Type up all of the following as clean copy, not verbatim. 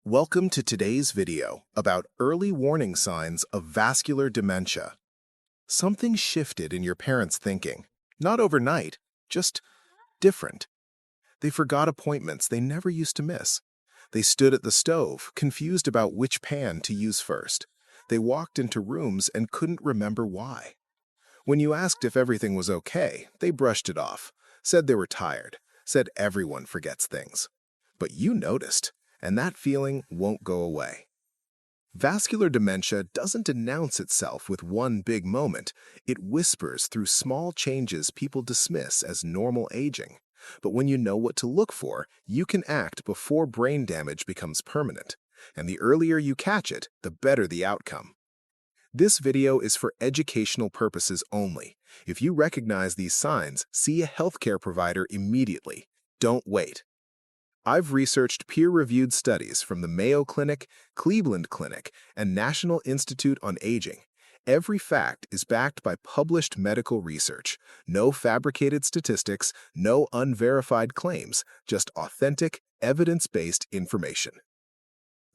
Welcome to today's video about early warning signs of vascular dementia. Something shifted in your parents' thinking. Not overnight, just different. They forgot appointments they never used to miss. They stood at the stove, confused about which pan to use first. They walked into rooms and couldn't remember why. When you asked if everything was okay, they brushed it off, said they were tired, said everyone forgets things. But you noticed, and that feeling won't go away. Vascular dementia doesn't announce itself with one big moment. It whispers through small changes people dismiss as normal aging. But when you know what to look for, you can act before brain damage becomes permanent. And the earlier you catch it, the better the outcome. This video is for educational purposes only. If you recognize these signs, see a healthcare provider immediately. Don't wait. I've researched peer-reviewed studies from the Mayo Clinic, Cleveland Clinic, and National Institute on Aging. Every fact is backed by published medical research. No fabricated statistics, no unverified claims, just authentic, evidence-based information.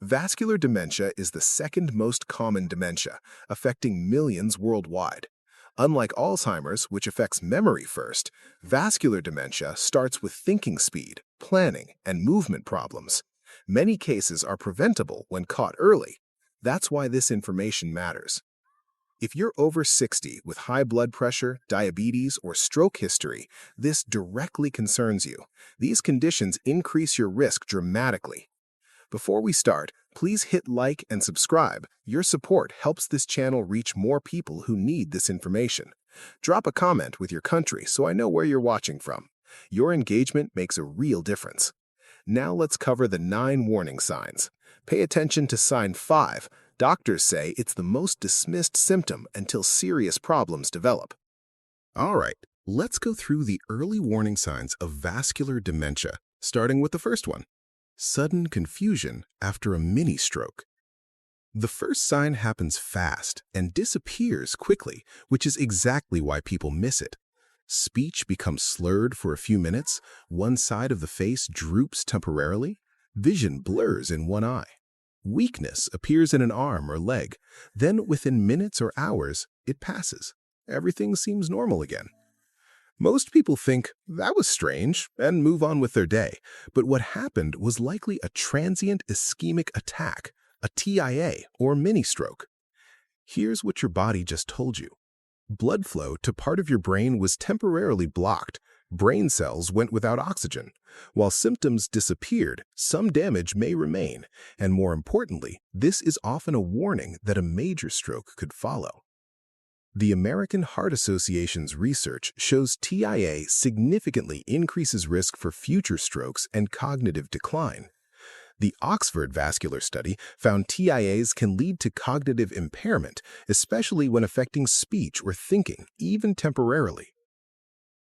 Vascular dementia is the second most common dementia, affecting millions worldwide. Unlike Alzheimer's, which affects memory first, vascular dementia starts with thinking speed, planning, and movement problems. Many cases are preventable when caught early. That's why this information matters. If you're over 60 with high blood pressure, diabetes, or stroke history, this directly concerns you. These conditions increase your risk dramatically. Before we start, please hit like and subscribe. Your support helps this channel reach more people who need this information. Drop a comment with your country so I know where you're watching from. Your engagement makes a real difference. Now let's cover the 9 warning signs. Pay attention to sign 5. Doctors say it's the most dismissed symptom until serious problems develop. All right, let's go through the early warning signs of vascular dementia, starting with the first one. Sudden confusion after a mini-stroke. The first sign happens fast and disappears quickly, which is exactly why people miss it. Speech becomes slurred for a few minutes, one side of the face droops temporarily, vision blurs in one eye. Weakness appears in an arm or leg, then within minutes or hours, it passes. Everything seems normal again. Most people think, that was strange, and move on with their day. But what happened was likely a transient ischemic attack, a TIA, or mini-stroke. Here's what your body just told you. Blood flow to part of your brain was temporarily blocked. Brain cells went without oxygen. While symptoms disappeared, some damage may remain. And more importantly, this is often a warning that a major stroke could follow. The American Heart Association's research shows TIA significantly increases risk for future strokes and cognitive decline. The Oxford Vascular Study found TIAs can lead to cognitive impairment, especially when affecting speech or thinking, even temporarily.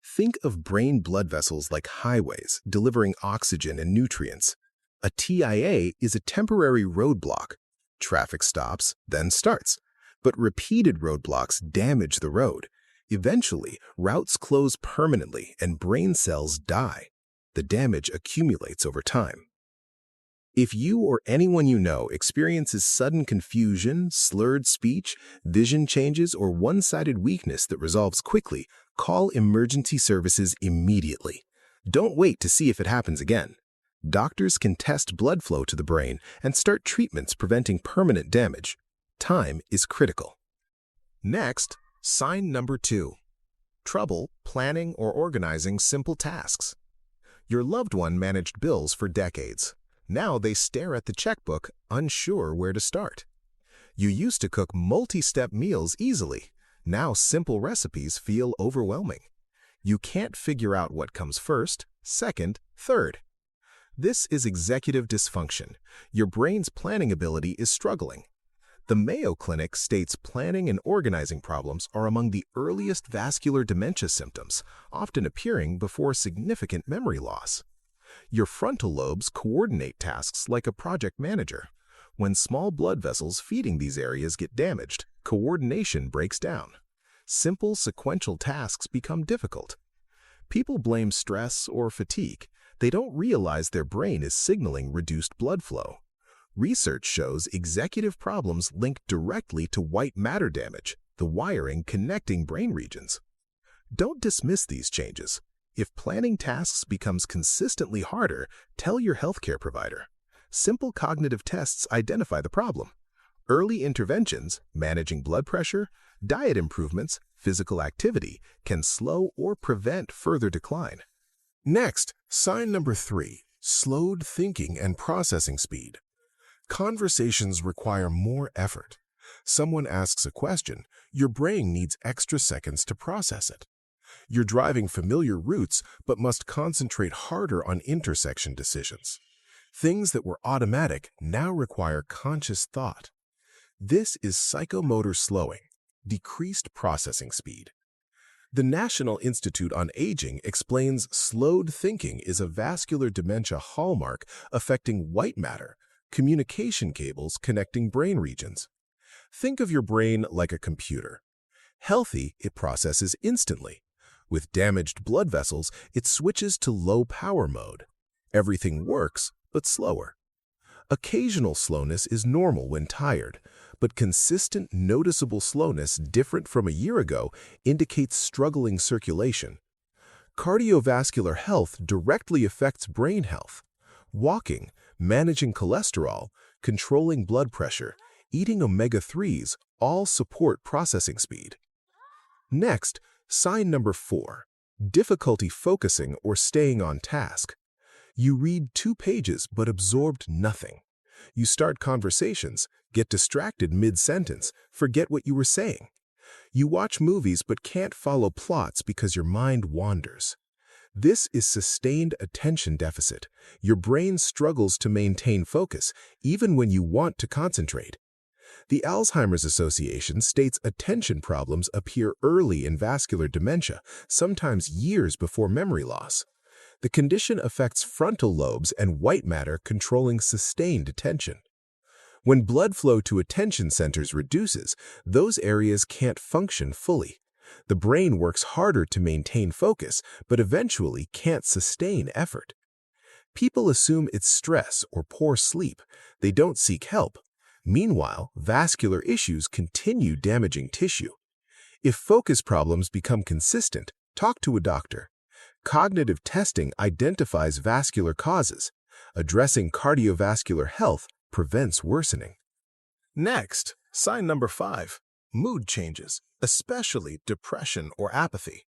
Think of brain blood vessels like highways delivering oxygen and nutrients. A TIA is a temporary roadblock. Traffic stops, then starts. But repeated roadblocks damage the road. Eventually, routes close permanently and brain cells die. The damage accumulates over time. If you or anyone you know experiences sudden confusion, slurred speech, vision changes, or one-sided weakness that resolves quickly, call emergency services immediately. Don't wait to see if it happens again. Doctors can test blood flow to the brain and start treatments preventing permanent damage. Time is critical. Next, sign number 2. Trouble planning or organizing simple tasks. Your loved one managed bills for decades. Now they stare at the checkbook, unsure where to start. You used to cook multi-step meals easily. Now simple recipes feel overwhelming. You can't figure out what comes first, second, third. This is executive dysfunction. Your brain's planning ability is struggling. The Mayo Clinic states planning and organizing problems are among the earliest vascular dementia symptoms, often appearing before significant memory loss. Your frontal lobes coordinate tasks like a project manager. When small blood vessels feeding these areas get damaged, coordination breaks down. Simple sequential tasks become difficult. People blame stress or fatigue. They don't realize their brain is signaling reduced blood flow. Research shows executive problems linked directly to white matter damage, the wiring connecting brain regions. Don't dismiss these changes. If planning tasks becomes consistently harder, tell your healthcare provider. Simple cognitive tests identify the problem. Early interventions, managing blood pressure, diet improvements, physical activity, can slow or prevent further decline. Next, sign number 3, slowed thinking and processing speed. Conversations require more effort. Someone asks a question, your brain needs extra seconds to process it. You're driving familiar routes but must concentrate harder on intersection decisions. Things that were automatic now require conscious thought. This is psychomotor slowing, decreased processing speed. The National Institute on Aging explains slowed thinking is a vascular dementia hallmark affecting white matter, communication cables connecting brain regions. Think of your brain like a computer. Healthy, it processes instantly. With damaged blood vessels, it switches to low power mode. Everything works, but slower. Occasional slowness is normal when tired, but consistent, noticeable slowness different from a year ago indicates struggling circulation. Cardiovascular health directly affects brain health. Walking, managing cholesterol, controlling blood pressure, eating omega-3s all support processing speed. Next, sign number 4, difficulty focusing or staying on task. You read 2 pages but absorbed nothing. You start conversations, get distracted mid-sentence, forget what you were saying. You watch movies but can't follow plots because your mind wanders. This is sustained attention deficit. Your brain struggles to maintain focus even when you want to concentrate. The Alzheimer's Association states attention problems appear early in vascular dementia, sometimes years before memory loss. The condition affects frontal lobes and white matter controlling sustained attention. When blood flow to attention centers reduces, those areas can't function fully. The brain works harder to maintain focus, but eventually can't sustain effort. People assume it's stress or poor sleep. They don't seek help. Meanwhile, vascular issues continue damaging tissue. If focus problems become consistent, talk to a doctor. Cognitive testing identifies vascular causes. Addressing cardiovascular health prevents worsening. Next, sign number 5, mood changes, especially depression or apathy.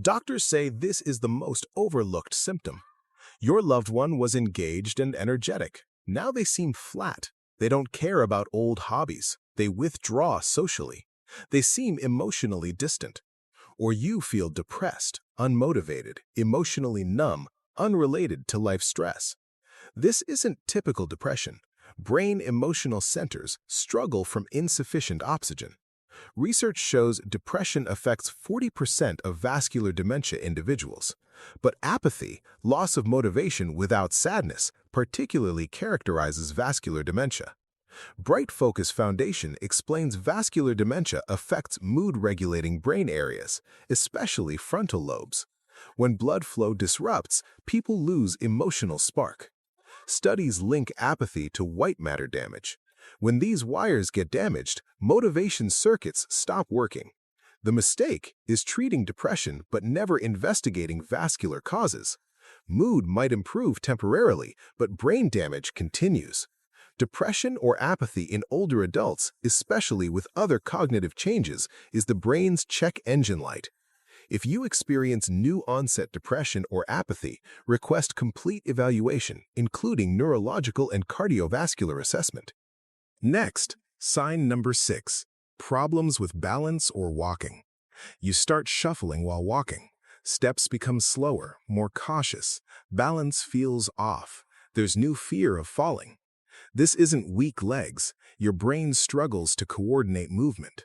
Doctors say this is the most overlooked symptom. Your loved one was engaged and energetic. Now they seem flat. They don't care about old hobbies. They withdraw socially. They seem emotionally distant. Or you feel depressed, unmotivated, emotionally numb, unrelated to life stress. This isn't typical depression. Brain emotional centers struggle from insufficient oxygen. Research shows depression affects 40% of vascular dementia individuals. But apathy, loss of motivation without sadness, particularly characterizes vascular dementia. BrightFocus Foundation explains vascular dementia affects mood-regulating brain areas, especially frontal lobes. When blood flow disrupts, people lose emotional spark. Studies link apathy to white matter damage. When these wires get damaged, motivation circuits stop working. The mistake is treating depression but never investigating vascular causes. Mood might improve temporarily, but brain damage continues. Depression or apathy in older adults, especially with other cognitive changes, is the brain's check engine light. If you experience new-onset depression or apathy, request complete evaluation, including neurological and cardiovascular assessment. Next, sign number 6, problems with balance or walking. You start shuffling while walking. Steps become slower, more cautious. Balance feels off. There's new fear of falling. This isn't weak legs. Your brain struggles to coordinate movement.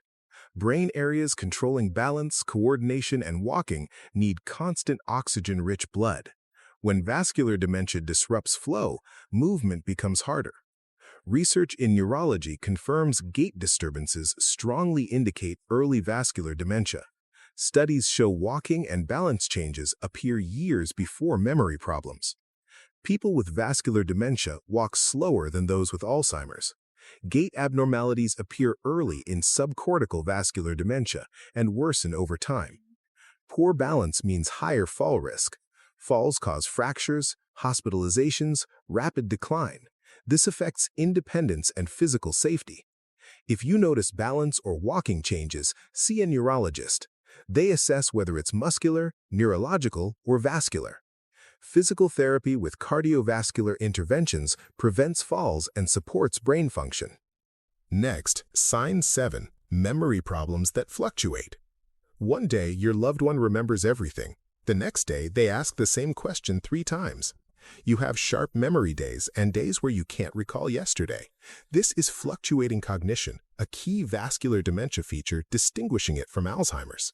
Brain areas controlling balance, coordination, and walking need constant oxygen-rich blood. When vascular dementia disrupts flow, movement becomes harder. Research in neurology confirms gait disturbances strongly indicate early vascular dementia. Studies show walking and balance changes appear years before memory problems. People with vascular dementia walk slower than those with Alzheimer's. Gait abnormalities appear early in subcortical vascular dementia and worsen over time. Poor balance means higher fall risk. Falls cause fractures, hospitalizations, rapid decline. This affects independence and physical safety. If you notice balance or walking changes, see a neurologist. They assess whether it's muscular, neurological, or vascular. Physical therapy with cardiovascular interventions prevents falls and supports brain function. Next, sign 7, memory problems that fluctuate. One day, your loved one remembers everything. The next day, they ask the same question 3 times. You have sharp memory days and days where you can't recall yesterday. This is fluctuating cognition, a key vascular dementia feature distinguishing it from Alzheimer's.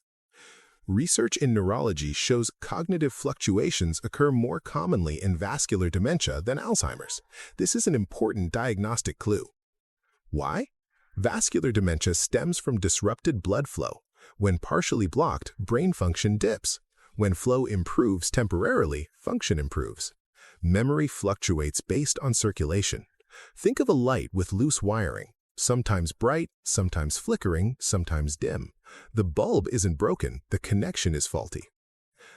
Research in neurology shows cognitive fluctuations occur more commonly in vascular dementia than Alzheimer's. This is an important diagnostic clue. Why? Vascular dementia stems from disrupted blood flow. When partially blocked, brain function dips. When flow improves temporarily, function improves. Memory fluctuates based on circulation. Think of a light with loose wiring, sometimes bright, sometimes flickering, sometimes dim. The bulb isn't broken, the connection is faulty.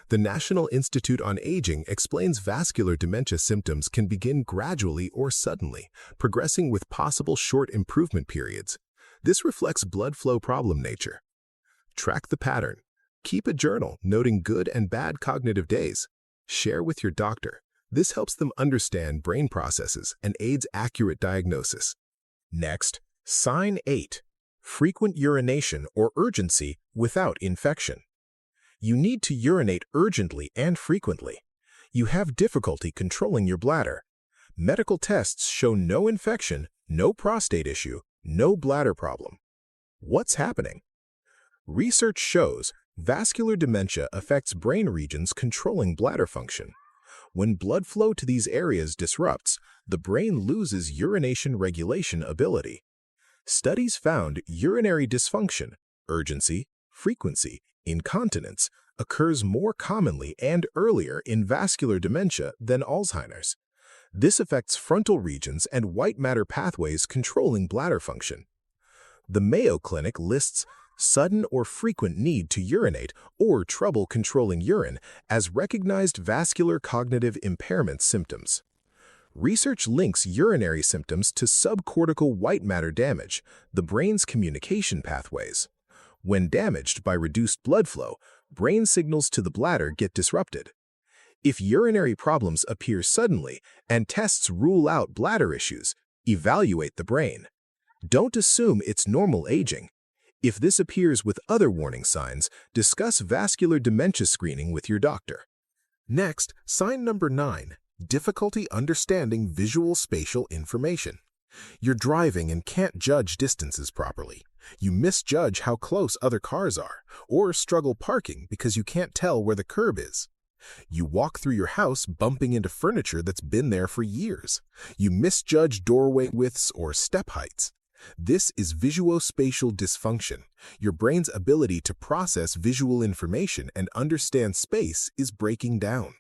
The National Institute on Aging explains vascular dementia symptoms can begin gradually or suddenly, progressing with possible short improvement periods. This reflects blood flow problem nature. Track the pattern. Keep a journal noting good and bad cognitive days. Share with your doctor. This helps them understand brain processes and aids accurate diagnosis. Next, sign 8, frequent urination or urgency without infection. You need to urinate urgently and frequently. You have difficulty controlling your bladder. Medical tests show no infection, no prostate issue, no bladder problem. What's happening? Research shows vascular dementia affects brain regions controlling bladder function. When blood flow to these areas disrupts, the brain loses urination regulation ability. Studies found urinary dysfunction, urgency, frequency, incontinence occurs more commonly and earlier in vascular dementia than Alzheimer's. This affects frontal regions and white matter pathways controlling bladder function. The Mayo Clinic lists sudden or frequent need to urinate or trouble controlling urine as recognized vascular cognitive impairment symptoms. Research links urinary symptoms to subcortical white matter damage, the brain's communication pathways. When damaged by reduced blood flow, brain signals to the bladder get disrupted. If urinary problems appear suddenly and tests rule out bladder issues, evaluate the brain. Don't assume it's normal aging. If this appears with other warning signs, discuss vascular dementia screening with your doctor. Next, sign number 9, difficulty understanding visual spatial information. You're driving and can't judge distances properly. You misjudge how close other cars are, or struggle parking because you can't tell where the curb is. You walk through your house bumping into furniture that's been there for years. You misjudge doorway widths or step heights. This is visuospatial dysfunction. Your brain's ability to process visual information and understand space is breaking down.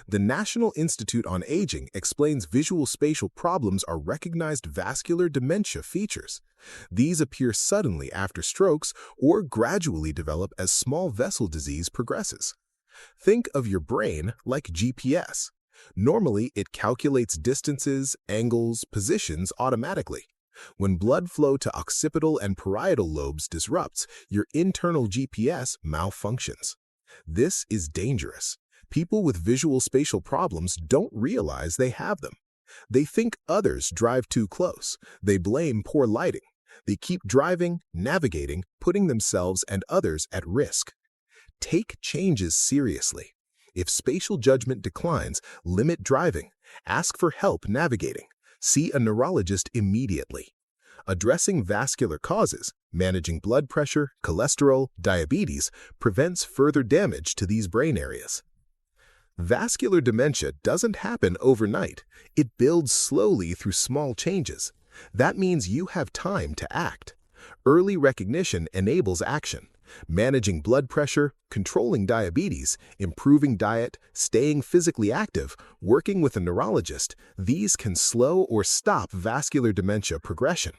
The National Institute on Aging explains visual spatial problems are recognized vascular dementia features. These appear suddenly after strokes or gradually develop as small vessel disease progresses. Think of your brain like GPS. Normally, it calculates distances, angles, positions automatically. When blood flow to occipital and parietal lobes disrupts, your internal GPS malfunctions. This is dangerous. People with visual spatial problems don't realize they have them. They think others drive too close. They blame poor lighting. They keep driving, navigating, putting themselves and others at risk. Take changes seriously. If spatial judgment declines, limit driving. Ask for help navigating. See a neurologist immediately. Addressing vascular causes, managing blood pressure, cholesterol, diabetes, prevents further damage to these brain areas. Vascular dementia doesn't happen overnight. It builds slowly through small changes. That means you have time to act. Early recognition enables action. Managing blood pressure, controlling diabetes, improving diet, staying physically active, working with a neurologist, these can slow or stop vascular dementia progression.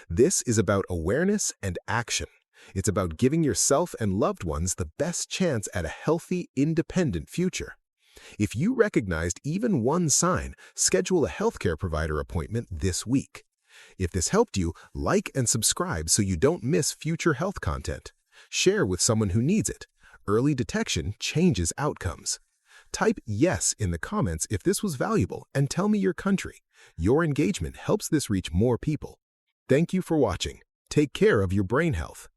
This is about awareness and action. It's about giving yourself and loved ones the best chance at a healthy, independent future. If you recognized even one sign, schedule a healthcare provider appointment this week. If this helped you, like and subscribe so you don't miss future health content. Share with someone who needs it. Early detection changes outcomes. Type yes in the comments if this was valuable and tell me your country. Your engagement helps this reach more people. Thank you for watching. Take care of your brain health.